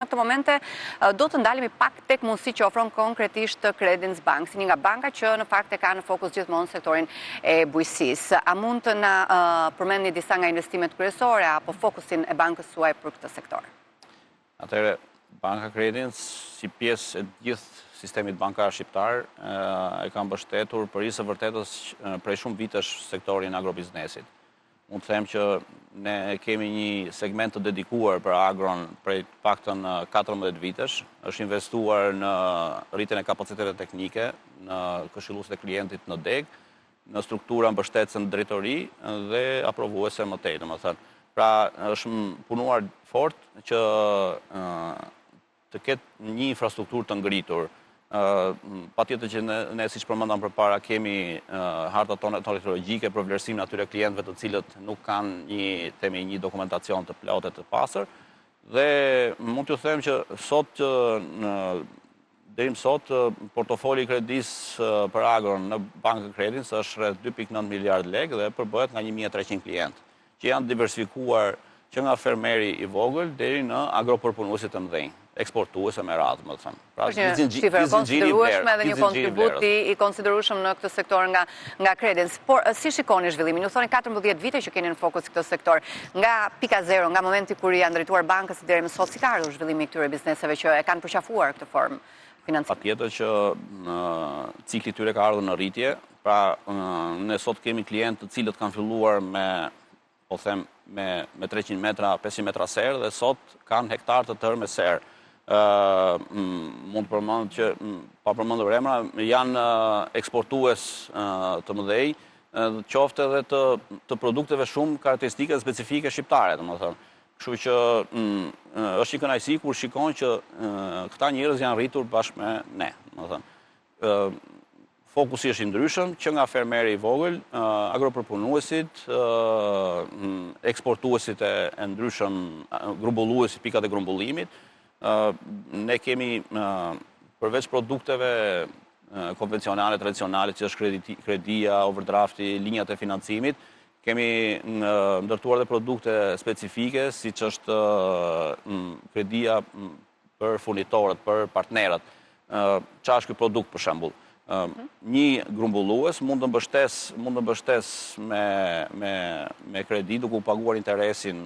Në këtë momente do të ndalemi pak tek mundësi që ofron konkretisht Credence Bank, si një nga banka që në fakt e ka në fokus gjithmonë sektorin e bujqësisë. A mund të na përmendni disa nga investimet kryesore apo fokusin e bankës suaj për këtë sektor? Atëherë, Banka Credence, si pjesë e gjithë sistemit bankar shqiptar, e ka mbështetur për së vërtetës prej shumë vitesh sektorin agrobiznesit. Mund të them që ne kemi një segment të dedikuar për agron prej paktën 14 vitesh, është investuar në rritjen e kapacitetet teknike, në këshilluesit e klientit në deg, në struktura mbështetëse në drejtori dhe aprovuese më tej, domethënë. Pra, është punuar fort që të ketë një infrastrukturë të ngritur. Patjetër që ne siç përmendam përpara kemi hartat tona teknologjike për vlerësimin atyre klientëve të cilët nuk kanë një dokumentacion të plotë të pastër dhe mund t'ju them që sot deri më sot portofoli i kredisë për agron në Bankën Credence është rreth 2.9 miliardë lekë dhe përbëhet nga 1300 klientë, që janë diversifikuar që nga fermeri i vogël deri në agropërpunuesit të mëdhenj, eksportuese me radhë, më të thënë. Pra, një shifër konsiderueshme dhe një kontributi i konsiderueshëm në këtë sektor nga Credence. Por, si shikoni zhvillimin? Ju thoni 14 vite që keni në fokus këtë sektor. Nga pika zero, nga momenti kur janë drejtuar bankës deri më sot, si ka ardhur zhvillimi i këtyre bizneseve që e kanë përqafuar këtë formë financiare? Patjetër që cikli tyre ka ardhur në rritje. Pra, ne sot kemi klientë të cilët kanë filluar me 300 metra, 500 metra serë dhe sot kanë hektar të tërë me serë. Mund të përmend që, pa përmendur emra, janë eksportues të mëdhej, qoftë edhe të produkteve shumë karakteristike dhe specifike shqiptare, domethënë. Kështu që është një kënaqësi kur shikon që këta njerëz janë rritur bashkë me ne, domethënë. Fokusi është i ndryshëm, që nga fermeri i vogël, agropërpunuesit, eksportuesit e ndryshëm, grumbulluesit, pikat e grumbullimit. Ne kemi, përveç produkteve konvencionale, tradicionale, që është kredia, overdrafti, linjat e financimit, kemi ndërtuar dhe produkte specifike, si që është kredia për furnitorët, për partnerët. Qa është ky produkt, për shembull? Një grumbullues mund të mbështes me kredi duke u paguar interesin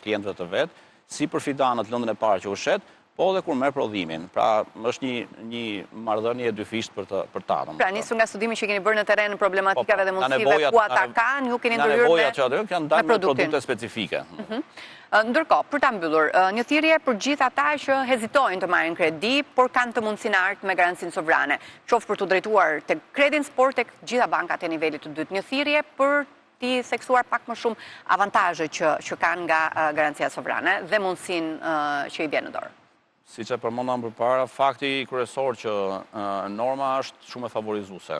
klientëve të vet, si përfitanët lëndën e parë që u shet, po dhe kur merr prodhimin. Pra, është një marrëdhënie e dyfisht për ta. Pra, nisur nga studimi që keni bërë në terren problematikave dhe mundësive ku ata kanë, ju keni ndërhyrë nevojat që aty kanë dalë me produkte specifike. Ndërkohë, për ta mbyllur, një thirrje për gjithë ata që hezitojnë të marrin kredi, por kanë të mundësinë art me garancinë sovrane, qoftë për të drejtuar tek Credence, por tek gjitha bankat e nivelit të dytë. Një thirrje për t'i theksuar pak më shumë avantazhet që kanë nga garancia sovrane dhe mundësinë që i vjen në dorë. Siç e përmendam përpara, fakti kryesor që norma është shumë e favorizuese.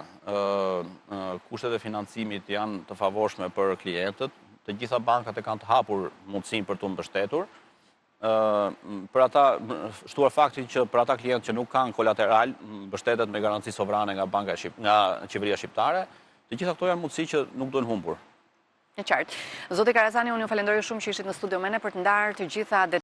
Kushtet e financimit janë të favorshme për klientët. Të gjitha bankat e kanë të hapur mundësinë për të mbështetur. Për ata, shtuar faktin që për ata klientë që nuk kanë kolateral, mbështetet me garanci sovrane nga qeveria shqiptare, të gjitha këto janë mundësi që nuk duhen humbur. Në qartë. Zoti Karazani, unë ju falenderoj shumë që ishit në studio me ne për të ndarë të gjitha